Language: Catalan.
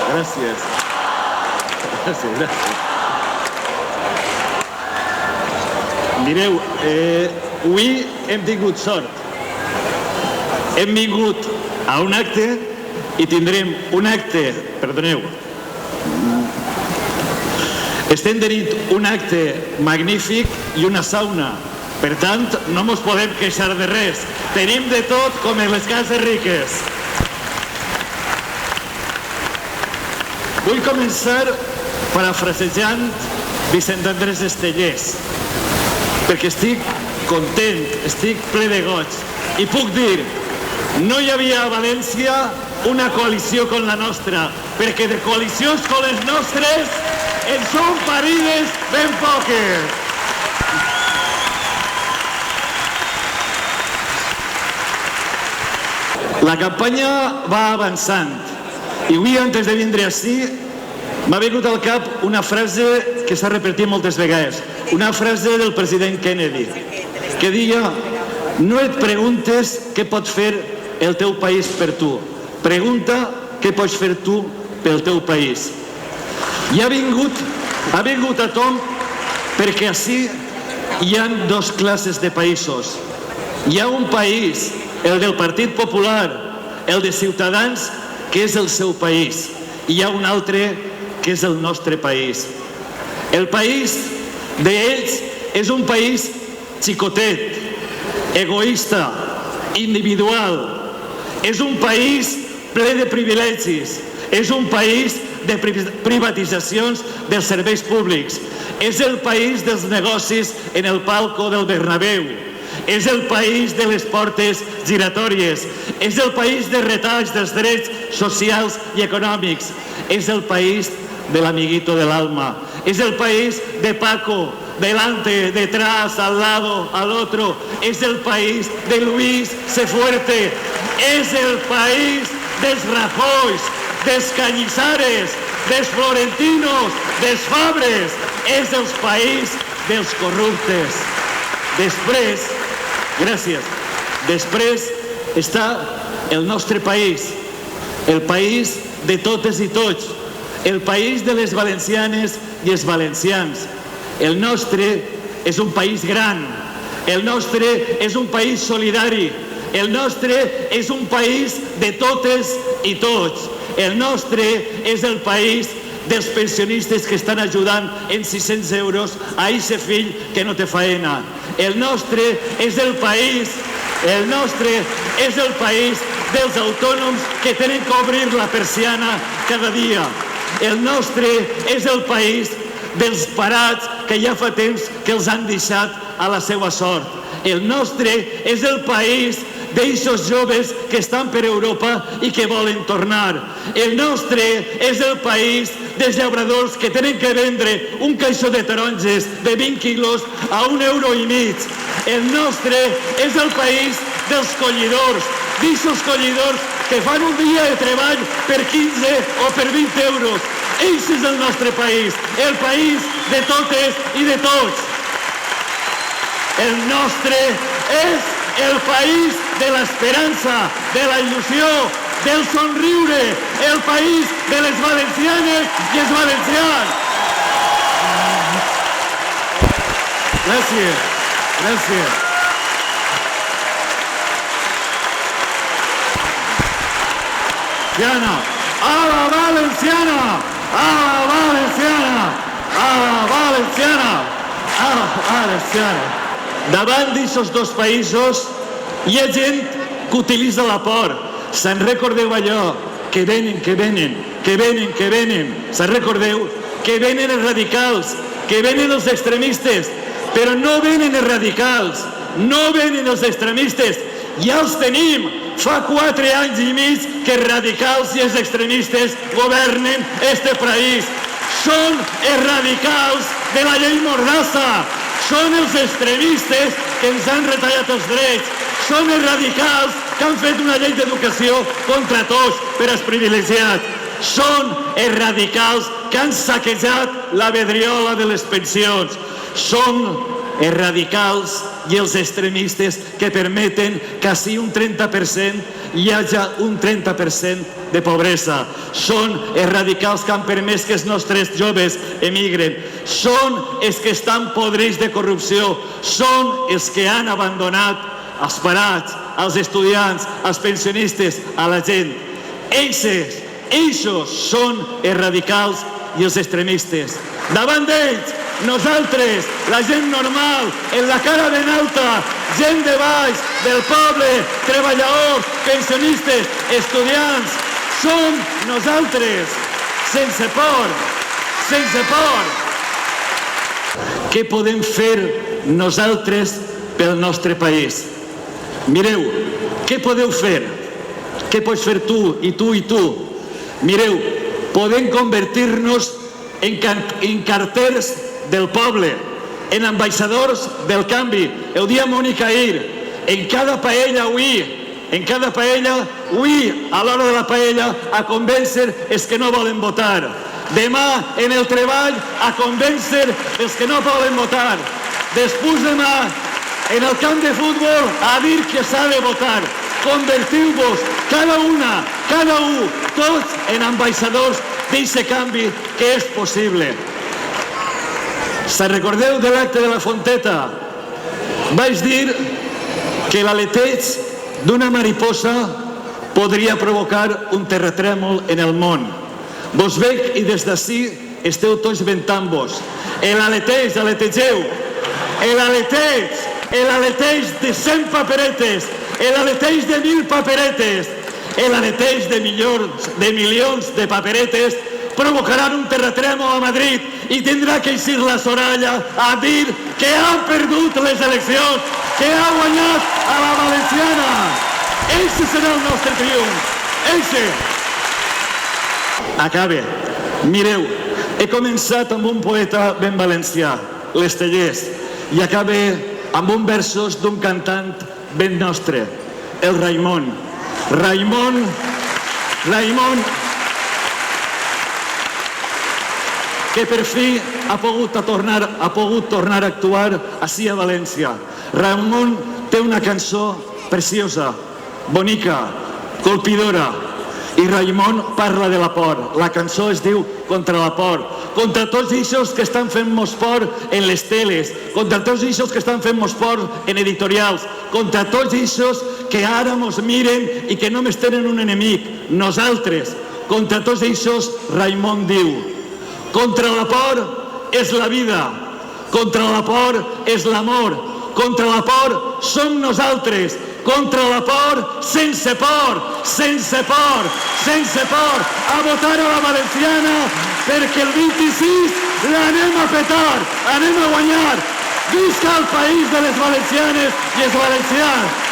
Gràcies. Mireu, avui hem tingut sort. Hem vingut a un acte i tindrem un acte, perdoneu, estem tenint un acte magnífic i una sauna. Per tant, no ens podem queixar de res. Tenim de tot com en les cases riques. Vull començar parafrasejant Vicent Andrés Estellés, perquè estic content, estic ple de goig. I puc dir, no hi havia a València una coalició com la nostra, perquè de coalicions com les nostres en són parides ben poques. La campanya va avançant i avui, antes de vindre ací, m'ha vingut al cap una frase que s'ha repetit moltes vegades, una frase del president Kennedy, que deia: no et preguntes què pot fer el teu país per tu, pregunta què pots fer tu pel teu país. I ha vingut a tom perquè ací hi ha dues classes de països. Hi ha un país, el del Partit Popular, el de Ciutadans, que és el seu país. I hi ha un altre que és el nostre país. El país d'ells és un país xicotet, egoista, individual. És un país ple de privilegis. És un país de privatitzacions dels serveis públics. És el país dels negocis en el palco del Bernabéu. És el país de les portes giratòries. És el país de retalls dels drets socials i econòmics. És el país de l'amiguito del alma. Es el país de Paco, delante, detrás, al lado, al otro. Es el país de Luis Sefuerte. Es el país dels Rajoys, dels Cañizares, dels Florentinos, dels Fabres. És el país dels corruptes. Després, gràcies, després està el nostre país, el país de totes i tots, el país de les valencianes i els valencians. El nostre és un país gran, el nostre és un país solidari, el nostre és un país de totes i tots, el nostre és el país dels pensionistes que estan ajudant en 600 euros a eixe fill que no té faena. El nostre és el país dels autònoms que tenen que obrir la persiana cada dia. El nostre és el país dels parats que ja fa temps que els han deixat a la seva sort. El nostre és el país d'eixos joves que estan per Europa i que volen tornar. El nostre és el país dels llauradors que tenen que vendre un caixó de taronges de 20 quilos a €1,5. El nostre és el país dels collidors, d'eixos collidors que fan un dia de treball per 15 o per 20 euros. Eixe és el nostre país, el país de totes i de tots. El nostre és el país de l'esperança, de la il·lusió, del somriure, el país de les valencianes i els valencians. Gràcies, gràcies. A la valenciana, a la valenciana, a la valenciana, a la valenciana. Davant d'aquests dos països hi ha gent que utilitza la por. Se'n recordeu allò? Que venen, que venen, que venen, que venen. Se'n recordeu? Que venen els radicals, que venen els extremistes. Però no venen els radicals, no venen els extremistes. Ja els tenim. Fa 4 anys i mig que els radicals i els extremistes governen este país. Són els radicals de la llei Mordassa. Són els extremistes que ens han retallat els drets. Són els radicals que han fet una llei d'educació contra tots per als privilegiats. Són els radicals que han saquejat la vidriola de les pensions. Són els radicals i els extremistes que permeten quasi un 30% hi hagi un 30% de pobresa. Són els radicals que han permès que els nostres joves emigren. Són els que estan podrits de corrupció. Són els que han abandonat els parats, els estudiants, els pensionistes, a la gent. Ells són els radicals i els extremistes. Davant d'ells, nosaltres, la gent normal, en la cara ben alta, gent de baix, del poble, treballadors, pensionistes, estudiants, som nosaltres, sense por, sense por. Què podem fer nosaltres pel nostre país? Mireu, què podeu fer? Què pots fer tu i tu i tu? Mireu, podem convertir-nos en carters del poble, en ambaixadors del canvi. Ho dia Mònica ahir, en cada paella avui, a l'hora de la paella, a convèncer els que no volen votar. Demà, en el treball, a convèncer els que no volen votar. Després demà, en el camp de futbol, a dir que s'ha de votar. Convertiu-vos, cada un, tots en ambaixadors d'aquest canvi que és possible. Se'n recordeu de l'acte de la Fonteta? Vaig dir que l'aleteig d'una mariposa podria provocar un terratrèmol en el món. Vos veig i des d'ací esteu tots ventant-vos. Aletegeu. L'aleteig de 100 paperetes, l'aleteig de 1.000 paperetes, l'aleteig de milions de paperetes provocaran un terratrèmol a Madrid i tindrà que eixir la Soraya a dir que han perdut les eleccions, que ha guanyat a la valenciana. Eixe serà el nostre triomf. Eixe. Acabe. Mireu, he començat amb un poeta ben valencià, l'Estellés, i acabe amb uns versos d'un cantant ben nostre, el Raimon. Raimon, que per fi ha pogut tornar a actuar ací a València. Raimon té una cançó preciosa, bonica, colpidora, i Raimon parla de la por. La cançó es diu Contra la por. Contra tots aquests que estan fent-nos por en les teles, contra tots aquests que estan fent-nos por en editorials, contra tots aquests que ara mos miren i que només tenen un enemic, nosaltres. Contra tots aquests, Raimon diu: contra la por és la vida, contra la por és l'amor, contra la por som nosaltres, contra la por, sense por, a votar a la valenciana, perquè el 26 l'anem a petar, anem a guanyar. Visca el país de les valencianes i els valencians!